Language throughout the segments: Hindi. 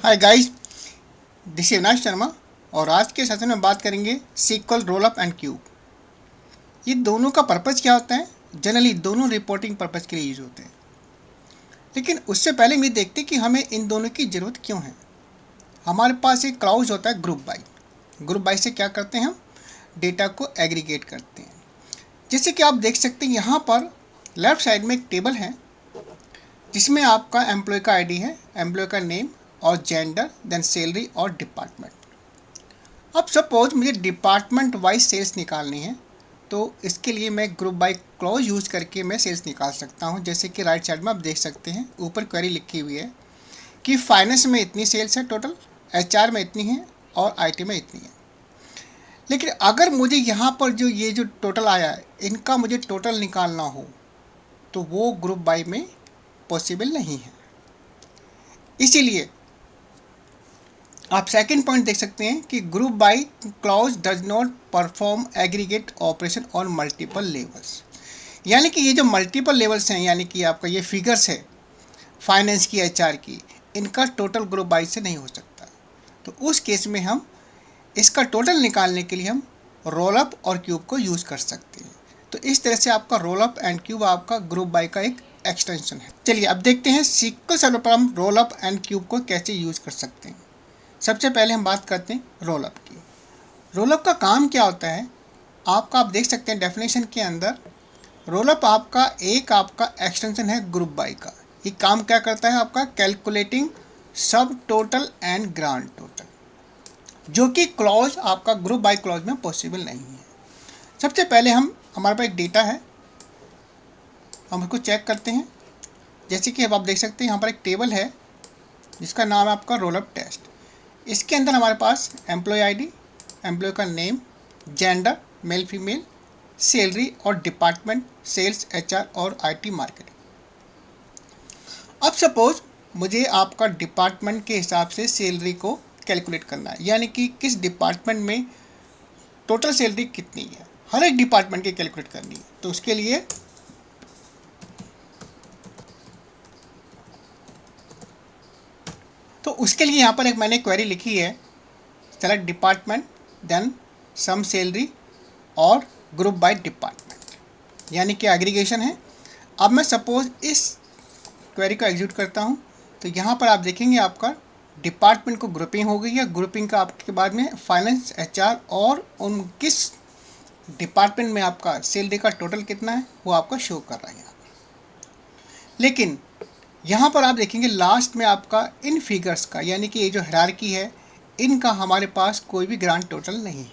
Hi guys, this is Avinash Sharma और आज के सेशन में बात करेंगे sequel, roll up and cube. ये दोनों का पर्पज़ क्या होता है? जनरली दोनों रिपोर्टिंग पर्पज़ के लिए यूज होते हैं, लेकिन उससे पहले हम ये देखते हैं कि हमें इन दोनों की ज़रूरत क्यों है। हमारे पास एक क्लाउज होता है ग्रुप बाई। ग्रुप बाई से क्या करते हैं? हम डेटा को एग्रीगेट करते हैं। जैसे कि आप देख सकते हैं यहाँ पर लेफ्ट साइड में एक टेबल है जिसमें आपका एम्प्लॉय का आईडी है, एम्प्लॉय का नेम और जेंडर, देन सैलरी और डिपार्टमेंट। अब सपोज मुझे डिपार्टमेंट वाइज सेल्स निकालनी है, तो इसके लिए मैं ग्रुप बाय क्लॉज यूज़ करके मैं सेल्स निकाल सकता हूँ। जैसे कि राइट साइड में आप देख सकते हैं, ऊपर क्वेरी लिखी हुई है कि फाइनेंस में इतनी सेल्स है टोटल, एचआर में इतनी है और आईटी में इतनी है। लेकिन अगर मुझे यहाँ पर ये जो टोटल आया है, इनका मुझे टोटल निकालना हो तो वो ग्रुप बाय में पॉसिबल नहीं है। इसीलिए आप सेकंड पॉइंट देख सकते हैं कि group by clause does not perform aggregate operation on multiple levels. यानी कि ये जो मल्टीपल लेवल्स हैं, यानी कि आपका ये फिगर्स है फाइनेंस की, एचआर की, इनका टोटल ग्रुप बाय से नहीं हो सकता। तो उस केस में हम इसका टोटल निकालने के लिए हम रोल अप और क्यूब को यूज़ कर सकते हैं। तो इस तरह से आपका रोल अप एंड क्यूब आपका ग्रुप बाय का एक एक्सटेंशन है। चलिए अब देखते हैं सीक्वल सर्वर पर हम रोल अप एंड क्यूब को कैसे यूज़ कर सकते हैं। सबसे पहले हम बात करते हैं रोल अप की। रोल अप का काम क्या होता है? आप देख सकते हैं डेफिनेशन के अंदर, रोल अप आपका एक्सटेंशन है ग्रुप बाय का। ये काम क्या करता है? आपका कैलकुलेटिंग सब टोटल एंड ग्रांड टोटल, जो कि क्लॉज आपका ग्रुप बाय क्लॉज में पॉसिबल नहीं है। सबसे पहले हमारे पास एक डेटा है, हम उसको चेक करते हैं। जैसे कि अब आप देख सकते हैं यहाँ पर एक टेबल है जिसका नाम है आपका रोल अप टेस्ट। इसके अंदर हमारे पास एम्प्लॉय आईडी, एम्प्लॉय का name, gender male female, salary और डिपार्टमेंट सेल्स, एचआर और आईटी मार्केटिंग। अब सपोज मुझे आपका डिपार्टमेंट के हिसाब से सैलरी को कैलकुलेट करना है, यानी कि किस डिपार्टमेंट में टोटल सैलरी कितनी है, हर एक डिपार्टमेंट की कैलकुलेट करनी है। तो उसके लिए यहाँ पर एक मैंने क्वेरी लिखी है, select department then some salary और ग्रुप बाय डिपार्टमेंट, यानी कि एग्रीगेशन है। अब मैं सपोज इस क्वेरी को एग्जीक्यूट करता हूँ, तो यहाँ पर आप देखेंगे आपका डिपार्टमेंट को ग्रुपिंग हो गई है। ग्रुपिंग का आपके बाद में फाइनेंस, एचआर और उन किस डिपार्टमेंट में आपका सैलरी का टोटल कितना है वो आपका शो कर रहा है। लेकिन यहाँ पर आप देखेंगे लास्ट में आपका इन फिगर्स का, यानी कि ये जो हायरार्की है, इनका हमारे पास कोई भी ग्रांड टोटल नहीं है।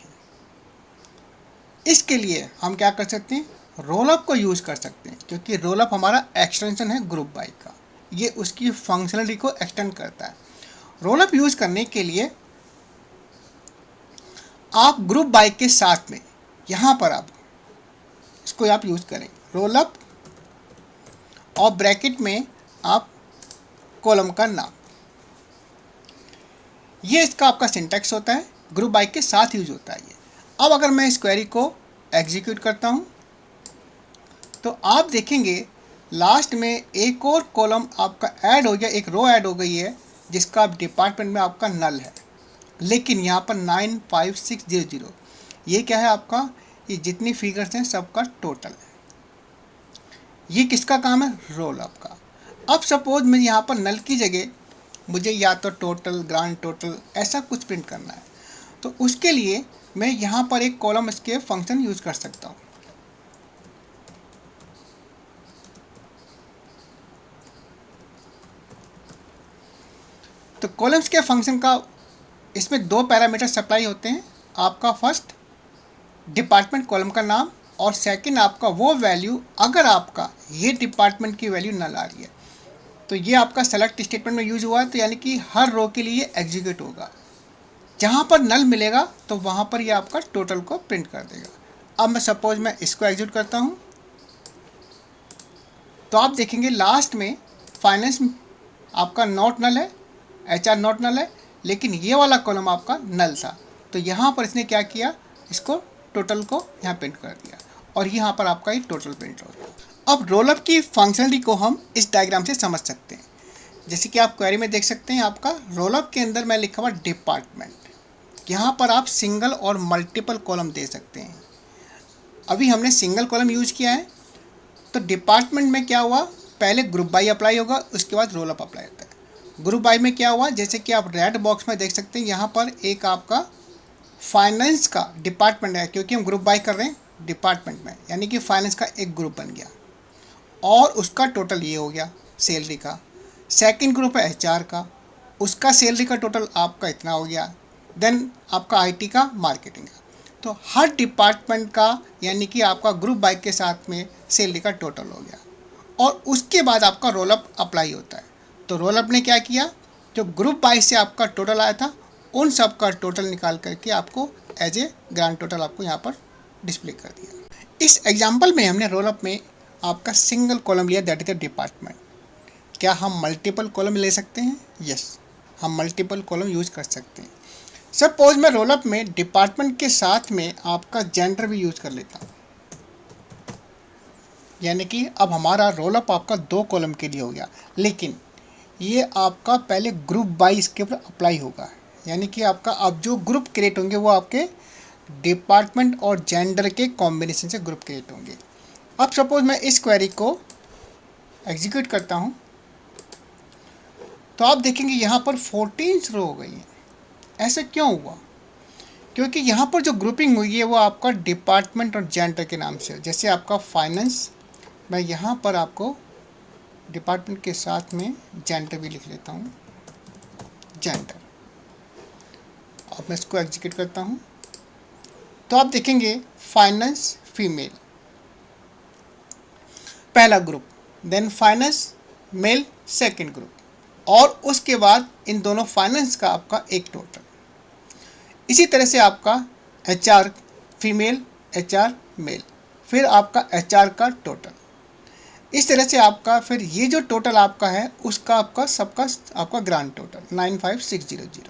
इसके लिए हम क्या कर सकते हैं? रोल अप को यूज़ कर सकते हैं, क्योंकि रोल अप हमारा एक्सटेंशन है ग्रुप बाय का। ये उसकी फंक्शनलिटी को एक्सटेंड करता है। रोल अप यूज़ करने के लिए आप ग्रुप बाय के साथ में यहाँ पर आप इसको आप यूज़ करें, रोल अप और ब्रैकेट में आप कॉलम का नाम। ये इसका आपका सिंटैक्स होता है, ग्रुप बाय के साथ यूज होता है ये। अब अगर मैं इस क्वेरी को एग्जीक्यूट करता हूँ तो आप देखेंगे लास्ट में एक और कॉलम आपका ऐड हो गया, एक रो ऐड हो गई है जिसका डिपार्टमेंट में आपका नल है। लेकिन यहाँ पर 95600, ये क्या है आपका? ये जितनी फिगर्स हैं सबका टोटल है। ये किसका काम है? रोल अप का। अब सपोज मैं यहाँ पर नल की जगह मुझे या तो टोटल, ग्रांड टोटल ऐसा कुछ प्रिंट करना है, तो उसके लिए मैं यहाँ पर एक कॉलम इसके फंक्शन यूज़ कर सकता हूँ। तो कॉलम्स के फंक्शन का इसमें दो पैरामीटर सप्लाई होते हैं। आपका फर्स्ट डिपार्टमेंट कॉलम का नाम और सेकंड आपका वो वैल्यू, अगर आपका ये डिपार्टमेंट की वैल्यू नल आ रही है तो ये आपका सेलेक्ट स्टेटमेंट में यूज हुआ है। तो यानी कि हर रो के लिए एग्जीक्यूट होगा, जहाँ पर नल मिलेगा तो वहाँ पर ये आपका टोटल को प्रिंट कर देगा। अब मैं सपोज मैं इसको एग्जीक्यूट करता हूँ तो आप देखेंगे लास्ट में फाइनेंस आपका नॉट नल है, एचआर नॉट नल है, लेकिन ये वाला कॉलम आपका नल था। तो यहाँ पर इसने क्या किया? इसको टोटल को यहाँ प्रिंट कर दिया और यहाँ पर आपका ये टोटल प्रिंट हो गया। अब रोल अप की फंक्शनलिटी को हम इस डायग्राम से समझ सकते हैं। जैसे कि आप क्वेरी में देख सकते हैं, आपका रोलअप के अंदर मैं लिखा हुआ डिपार्टमेंट। यहाँ पर आप सिंगल और मल्टीपल कॉलम दे सकते हैं। अभी हमने सिंगल कॉलम यूज किया है, तो डिपार्टमेंट में क्या हुआ, पहले ग्रुप बाई अप्लाई होगा, उसके बाद रोलअप अप्लाई होता है। ग्रुप बाई में क्या हुआ, जैसे कि आप रेड बॉक्स में देख सकते हैं, यहाँ पर एक आपका फाइनेंस का डिपार्टमेंट है, क्योंकि हम ग्रुप बाई कर रहे हैं डिपार्टमेंट में, यानी कि फाइनेंस का एक ग्रुप बन गया और उसका टोटल ये हो गया सैलरी का। सेकंड ग्रुप है एचआर का, उसका सैलरी का टोटल आपका इतना हो गया। देन आपका आईटी का, मार्केटिंग का। तो हर डिपार्टमेंट का यानी कि आपका ग्रुप बाई के साथ में सैलरी का टोटल हो गया और उसके बाद आपका रोलअप अप्लाई होता है। तो रोलअप ने क्या किया, जो ग्रुप बाई से आपका टोटल आया था उन सब का टोटल निकाल करके आपको एज ए ग्रांड टोटल आपको यहाँ पर डिस्प्ले कर दिया। इस एग्जाम्पल में हमने रोलअप में आपका सिंगल कॉलम लिया, दैट इज द डिपार्टमेंट। क्या हम मल्टीपल कॉलम ले सकते हैं? यस, हम मल्टीपल कॉलम यूज कर सकते हैं। सपोज मैं रोलअप में डिपार्टमेंट के साथ में आपका जेंडर भी यूज कर लेता हूँ, यानी कि अब हमारा रोलअप आपका 2 कॉलम के लिए हो गया, लेकिन ये आपका पहले ग्रुप बाई इसके ऊपर अप्लाई होगा, यानी कि आपका अब जो ग्रुप क्रिएट होंगे वो आपके डिपार्टमेंट और जेंडर के कॉम्बिनेशन से ग्रुप क्रिएट होंगे। अब सपोज मैं इस क्वेरी को एग्जीक्यूट करता हूँ, तो आप देखेंगे यहाँ पर 14 रो हो गई हैं। ऐसा क्यों हुआ? क्योंकि यहाँ पर जो ग्रुपिंग हुई है वो आपका डिपार्टमेंट और जेंडर के नाम से। जैसे आपका फाइनेंस, मैं यहाँ पर आपको डिपार्टमेंट के साथ में जेंडर भी लिख लेता हूँ, जेंडर। अब मैं इसको एग्जीक्यूट करता हूँ, तो आप देखेंगे फाइनेंस फीमेल पहला group, then finance male second group, और उसके बाद इन दोनों फाइनेंस का आपका एक टोटल। इसी तरह से आपका एचआर फीमेल, एचआर मेल, फिर आपका एचआर का टोटल। इस तरह से आपका फिर ये जो टोटल आपका है उसका आपका सबका आपका ग्रांड टोटल 95600।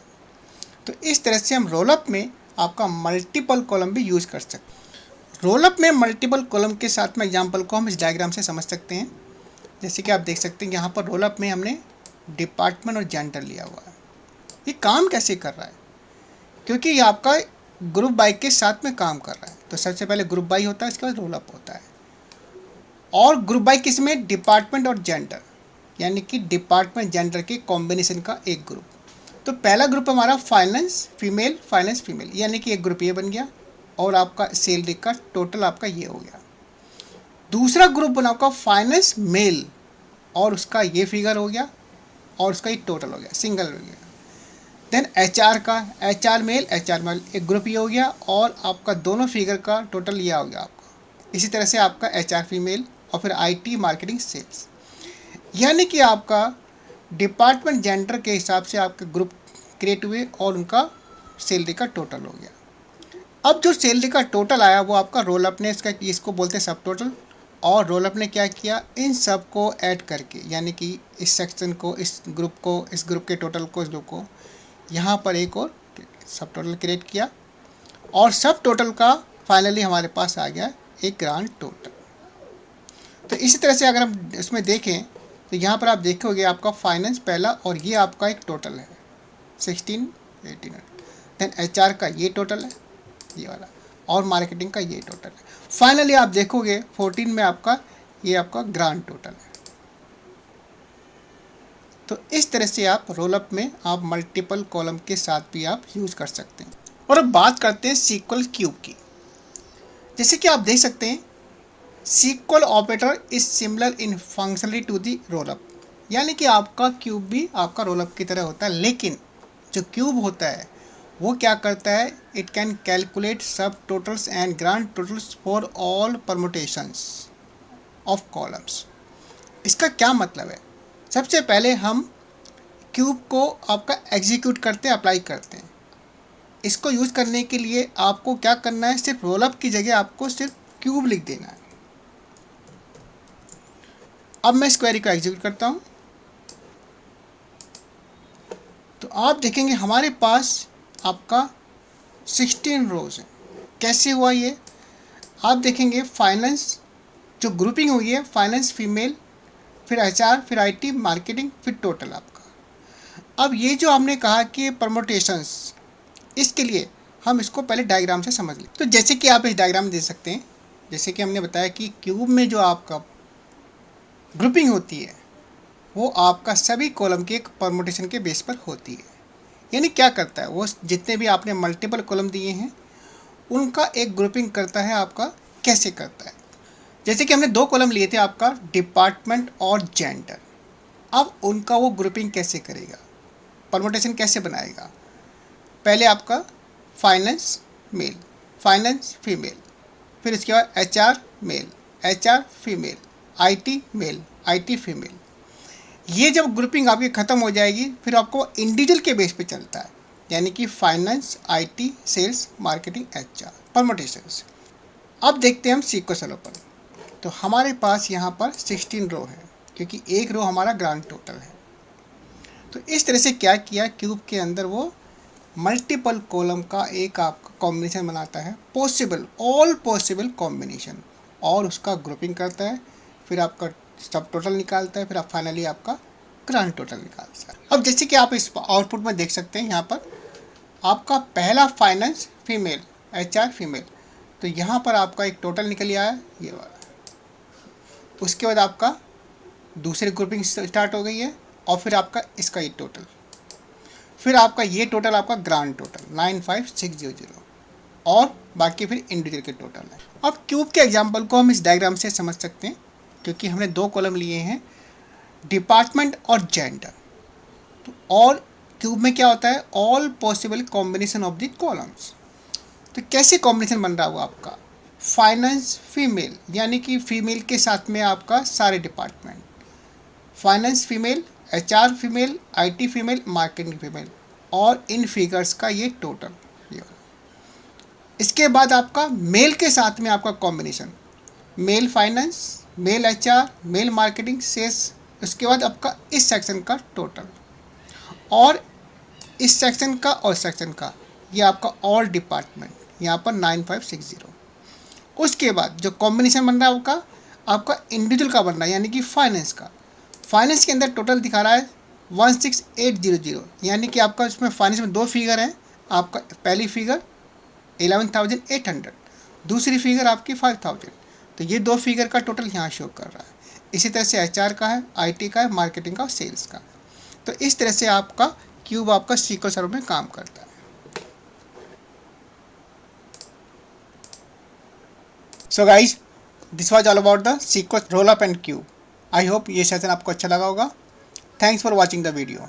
तो इस तरह से हम रोलअप में आपका मल्टीपल कॉलम भी यूज़ कर सकते हैं। रोलअप में मल्टीपल कॉलम के साथ में एग्जांपल को हम इस डायग्राम से समझ सकते हैं। जैसे कि आप देख सकते हैं यहाँ पर रोलअप में हमने डिपार्टमेंट और जेंडर लिया हुआ है। ये काम कैसे कर रहा है? क्योंकि ये आपका ग्रुप बाई के साथ में काम कर रहा है। तो सबसे पहले ग्रुप बाई होता है, इसके बाद रोलअप होता है। और ग्रुप बाई किस में? डिपार्टमेंट और जेंडर, यानी कि डिपार्टमेंट जेंडर के कॉम्बिनेशन का एक ग्रुप। तो पहला ग्रुप हमारा फाइनेंस फीमेल, यानी कि एक ग्रुप ये बन गया और आपका सैलरी का टोटल आपका ये हो गया। दूसरा ग्रुप बना आपका फाइनेंस मेल और उसका ये फिगर हो गया और उसका ये टोटल हो गया, सिंगल हो गया। देन एचआर का, एचआर मेल एक ग्रुप ये हो गया और आपका दोनों फिगर का टोटल ये हो गया आपका। इसी तरह से आपका एचआर फीमेल और फिर आईटी मार्केटिंग सेल्स, यानी कि आपका डिपार्टमेंट जेंडर के हिसाब से आपके ग्रुप क्रिएट हुए और उनका सैलरी का टोटल हो गया। अब जो सैलरी का टोटल आया वो आपका रोलअप ने इसको बोलते हैं सब टोटल, और रोलअप ने क्या किया, इन सब को ऐड करके, यानी कि इस सेक्शन को, इस ग्रुप के टोटल को, इस ग्रुप को यहाँ पर एक और सब टोटल क्रिएट किया और सब टोटल का फाइनली हमारे पास आ गया एक ग्रांड टोटल। तो इसी तरह से अगर हम इसमें देखें तो यहाँ पर आप देखोगे आपका फाइनेंस पहला और ये आपका एक टोटल है 1618। देन एचआर का ये टोटल है ये वाला, और मार्केटिंग का ये टोटल है। फाइनली आप देखोगे 14 में आपका ये आपका ग्रांड टोटल है। तो इस तरह से आप रोलअप में आप मल्टीपल कॉलम के साथ भी आप यूज़ कर सकते हैं। और अब बात करते हैं सीक्वल क्यूब की। जैसे कि आप देख सकते हैं sequel operator is similar in functionally to the rollup, यानी कि आपका क्यूब भी आपका रोलअप की तरह होता है, लेकिन जो क्यूब होता है वो क्या करता है, इट कैन कैलकुलेट सब totals and grand totals for all permutations of columns. इसका क्या मतलब है? सबसे पहले हम क्यूब को आपका एग्जीक्यूट करते हैं, अप्लाई करते हैं। इसको यूज़ करने के लिए आपको क्या करना है, सिर्फ रोलअप की जगह आपको सिर्फ क्यूब लिख देना है। अब मैं इस क्वेरी को एग्जीक्यूट करता हूँ तो आप देखेंगे हमारे पास आपका 16 रोज है। कैसे हुआ ये? आप देखेंगे फाइनेंस जो ग्रुपिंग हुई है, फाइनेंस फीमेल, फिर एचआर, फिर आईटी मार्केटिंग, फिर टोटल आपका। अब ये जो हमने कहा कि परमुटेशंस, इसके लिए हम इसको पहले डायग्राम से समझ लें। तो जैसे कि आप इस डायग्राम में देख सकते हैं, जैसे कि हमने बताया कि क्यूब में जो आपका ग्रुपिंग होती है वो आपका सभी कॉलम के एक परमुटेशन के बेस पर होती है। यानी क्या करता है वो, जितने भी आपने मल्टीपल कॉलम दिए हैं उनका एक ग्रुपिंग करता है। आपका कैसे करता है, जैसे कि हमने 2 कॉलम लिए थे आपका डिपार्टमेंट और जेंडर। अब उनका वो ग्रुपिंग कैसे करेगा, परमुटेशन कैसे बनाएगा। पहले आपका फाइनेंस मेल, फाइनेंस फीमेल, फिर इसके बाद HR male, HR female, IT male, IT female. ये जब ग्रुपिंग आपकी ख़त्म हो जाएगी फिर आपको इंडिविजुअल के बेस पे चलता है, यानी कि finance, IT, sales, marketing, HR, permutations. अब देखते हैं हम सीक्वेंस रो पर। तो हमारे पास यहाँ पर 16 रो है, क्योंकि एक रो हमारा ग्रांड टोटल है। तो इस तरह से क्या किया, क्यूब के अंदर वो मल्टीपल कॉलम का एक आपका कॉम्बिनेशन बनाता है, पॉसिबल, ऑल पॉसिबल कॉम्बिनेशन, और उसका ग्रुपिंग करता है। फिर आपका सब टोटल निकालता है, फिर आप फाइनली आपका ग्रांड टोटल निकालता है। अब जैसे कि आप इस आउटपुट में देख सकते हैं, यहाँ पर आपका पहला फाइनेंस फीमेल, HR फीमेल, तो यहाँ पर आपका एक टोटल निकल आया ये वाला। उसके बाद आपका दूसरी ग्रुपिंग स्टार्ट हो गई है, और फिर आपका इसका ये टोटल, फिर आपका ये टोटल आपका ग्रांड टोटल 95600, और बाकी फिर इंडिविजुअल के टोटल है। अब क्यूब के एग्जांपल को हम इस डायग्राम से समझ सकते हैं, क्योंकि हमने 2 कॉलम लिए हैं, डिपार्टमेंट और जेंडर। तो और क्यूब में क्या होता है, all possible combination of the columns. तो कैसे कॉम्बिनेशन बन रहा होगा आपका, फाइनेंस फीमेल, यानी कि फीमेल के साथ में आपका सारे department, finance female, HR female, IT female, marketing female, और इन फिगर्स का ये टोटल ये। इसके बाद आपका मेल के साथ में आपका combination, male finance, male HR, male marketing, sales. उसके बाद आपका इस सेक्शन का टोटल, और इस सेक्शन का और सेक्शन का, ये आपका ऑल डिपार्टमेंट यहाँ पर 9560। उसके बाद जो कॉम्बिनेशन बन रहा है आपका इंडिविजुअल का बन रहा है, यानी कि फाइनेंस का। फाइनेंस के अंदर टोटल दिखा रहा है 16800, यानी कि आपका इसमें फाइनेंस में 2 फिगर हैं। आपका पहली फिगर 11,800, दूसरी फिगर आपकी 5,000। तो ये 2 फिगर का टोटल यहाँ शो कर रहा है। इसी तरह से HR का है, IT का है, मार्केटिंग का और सेल्स का। तो इस तरह से आपका क्यूब आपका सीक्वेंस रो में काम करता है। So guys, this was all about the sequence role up and cube. I hope ये सेशन आपको अच्छा लगा होगा। Thanks for watching the video.